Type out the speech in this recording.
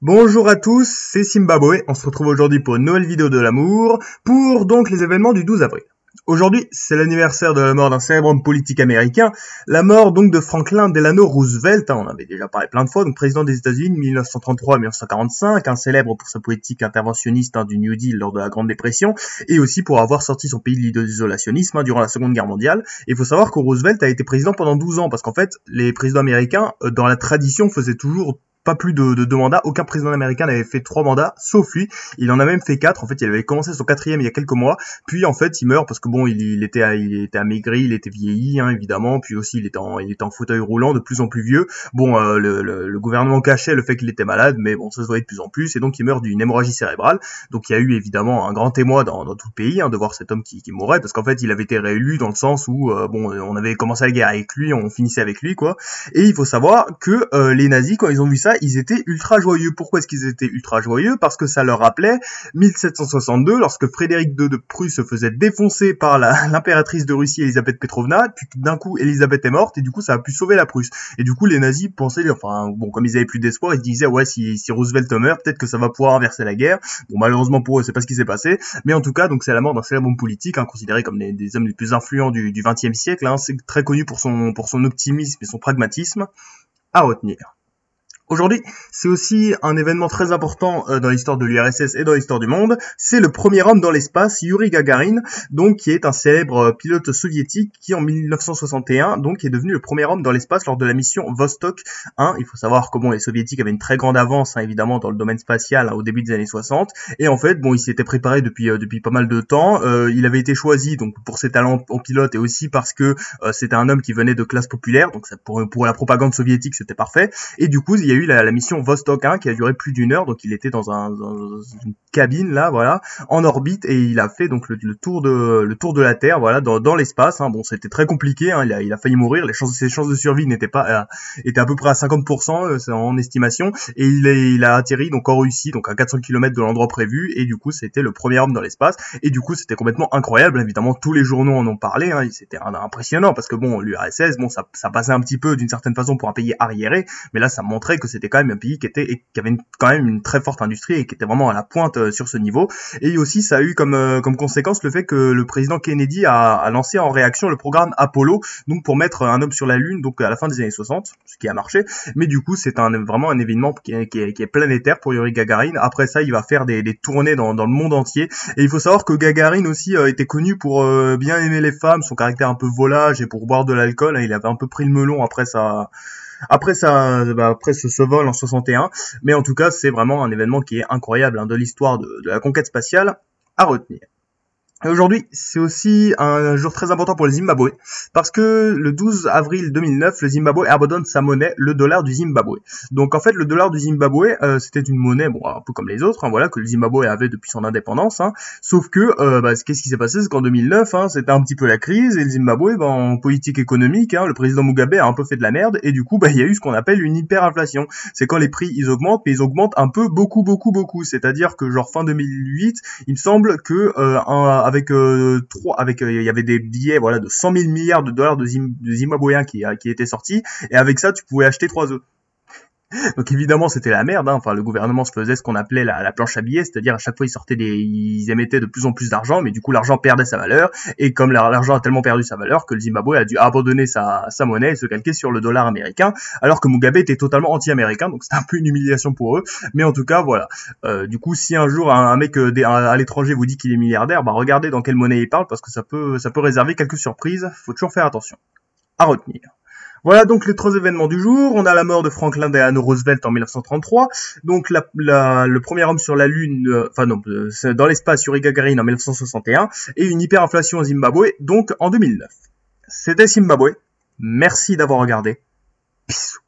Bonjour à tous, c'est Zimbabwe. On se retrouve aujourd'hui pour une nouvelle vidéo de l'amour, pour donc les événements du 12 avril. Aujourd'hui, c'est l'anniversaire de la mort d'un célèbre homme politique américain, la mort donc de Franklin Delano Roosevelt, on en avait déjà parlé plein de fois, donc président des États-Unis 1933-1945, célèbre pour sa politique interventionniste du New Deal lors de la Grande Dépression, et aussi pour avoir sorti son pays de l'isolationnisme durant la Seconde Guerre mondiale. Et il faut savoir que Roosevelt a été président pendant 12 ans, parce qu'en fait, les présidents américains, dans la tradition, faisaient toujours pas plus de 2 mandats. Aucun président américain n'avait fait 3 mandats, sauf lui. Il en a même fait 4. En fait, il avait commencé son 4e il y a quelques mois. Puis, en fait, il meurt parce que bon, il était amaigri, il était vieilli, évidemment. Puis aussi, il était en fauteuil roulant, de plus en plus vieux. Bon, le gouvernement cachait le fait qu'il était malade, mais bon, ça se voyait de plus en plus. Et donc, il meurt d'une hémorragie cérébrale. Donc, il y a eu évidemment un grand émoi dans tout le pays, de voir cet homme qui mourait, parce qu'en fait, il avait été réélu dans le sens où, on avait commencé la guerre avec lui, on finissait avec lui, quoi. Et il faut savoir que les nazis, quand ils ont vu ça, ils étaient ultra joyeux. Pourquoi est-ce qu'ils étaient ultra joyeux? Parce que ça leur rappelait 1762, lorsque Frédéric II de Prusse se faisait défoncer par l'impératrice de Russie, Elisabeth Petrovna, puis d'un coup, Elisabeth est morte, et du coup, ça a pu sauver la Prusse. Et du coup, les nazis pensaient, comme ils avaient plus d'espoir, ils se disaient, ouais, si Roosevelt meurt, peut-être que ça va pouvoir inverser la guerre. Bon, malheureusement pour eux, c'est pas ce qui s'est passé. Mais en tout cas, donc c'est la mort d'un célèbre homme politique, considéré comme des hommes les plus influents du XXe siècle. C'est très connu pour son optimisme et son pragmatisme. À retenir. Aujourd'hui, c'est aussi un événement très important dans l'histoire de l'URSS et dans l'histoire du monde. C'est le premier homme dans l'espace, Yuri Gagarin, donc qui est un célèbre pilote soviétique qui en 1961 donc est devenu le premier homme dans l'espace lors de la mission Vostok 1. Il faut savoir comment les soviétiques avaient une très grande avance évidemment dans le domaine spatial au début des années 60, et en fait bon, il s'était préparé depuis pas mal de temps. Il avait été choisi donc pour ses talents en pilote et aussi parce que c'était un homme qui venait de classe populaire, donc ça, pour la propagande soviétique c'était parfait. Et du coup il y a eu la mission Vostok 1 qui a duré plus d'1 heure, donc il était dans une cabine là, voilà, en orbite, et il a fait donc le tour de la Terre, voilà, dans l'espace. Bon, c'était très compliqué, il a failli mourir, ses chances de survie étaient à peu près à 50% en estimation, et il a atterri donc en Russie, donc à 400 km de l'endroit prévu, et du coup c'était le premier homme dans l'espace, et du coup c'était complètement incroyable. Évidemment tous les journaux en ont parlé, c'était impressionnant parce que bon, l'URSS, bon, ça passait un petit peu d'une certaine façon pour un pays arriéré, mais là ça montrait que c'était quand même un pays qui avait quand même une très forte industrie et qui était vraiment à la pointe sur ce niveau. Et aussi ça a eu comme conséquence le fait que le président Kennedy a lancé en réaction le programme Apollo, donc pour mettre un homme sur la Lune, donc à la fin des années 60, ce qui a marché. Mais du coup c'est vraiment un événement qui est planétaire pour Yuri Gagarin. Après ça il va faire des tournées dans le monde entier, et il faut savoir que Gagarin aussi était connu pour bien aimer les femmes, son caractère un peu volage, et pour boire de l'alcool. Il avait un peu pris le melon après ce vol en 61, mais en tout cas c'est vraiment un événement qui est incroyable de l'histoire de la conquête spatiale à retenir. Et aujourd'hui, c'est aussi un jour très important pour le Zimbabwe, parce que le 12 avril 2009, le Zimbabwe abandonne sa monnaie, le dollar du Zimbabwe. Donc en fait, le dollar du Zimbabwe, c'était une monnaie, bon, un peu comme les autres, voilà, que le Zimbabwe avait depuis son indépendance, sauf que, qu'est-ce qui s'est passé, c'est qu'en 2009, c'était un petit peu la crise, et le Zimbabwe, en politique économique, le président Mugabe a un peu fait de la merde, et du coup, il y a eu ce qu'on appelle une hyperinflation. C'est quand les prix, ils augmentent, mais ils augmentent un peu beaucoup, c'est-à-dire que genre fin 2008, il me semble que, il y avait des billets, voilà, de 100 000 milliards de dollars de zimbabwéens qui étaient sortis, et avec ça tu pouvais acheter 3 œufs. Donc évidemment c'était la merde, le gouvernement se faisait ce qu'on appelait la planche à billets, c'est-à-dire à chaque fois ils émettaient de plus en plus d'argent, mais du coup l'argent perdait sa valeur, et comme l'argent a tellement perdu sa valeur que le Zimbabwe a dû abandonner sa monnaie et se calquer sur le dollar américain, alors que Mugabe était totalement anti-américain, donc c'était un peu une humiliation pour eux. Mais en tout cas voilà, du coup si un jour un mec à l'étranger vous dit qu'il est milliardaire, regardez dans quelle monnaie il parle, parce que ça peut réserver quelques surprises, faut toujours faire attention. À retenir. Voilà donc les 3 événements du jour. On a la mort de Franklin Delano Roosevelt en 1933, donc le premier homme sur la Lune, dans l'espace, Yuri Gagarin en 1961, et une hyperinflation au Zimbabwe, donc en 2009. C'était Zimbabwe. Merci d'avoir regardé. Bisous.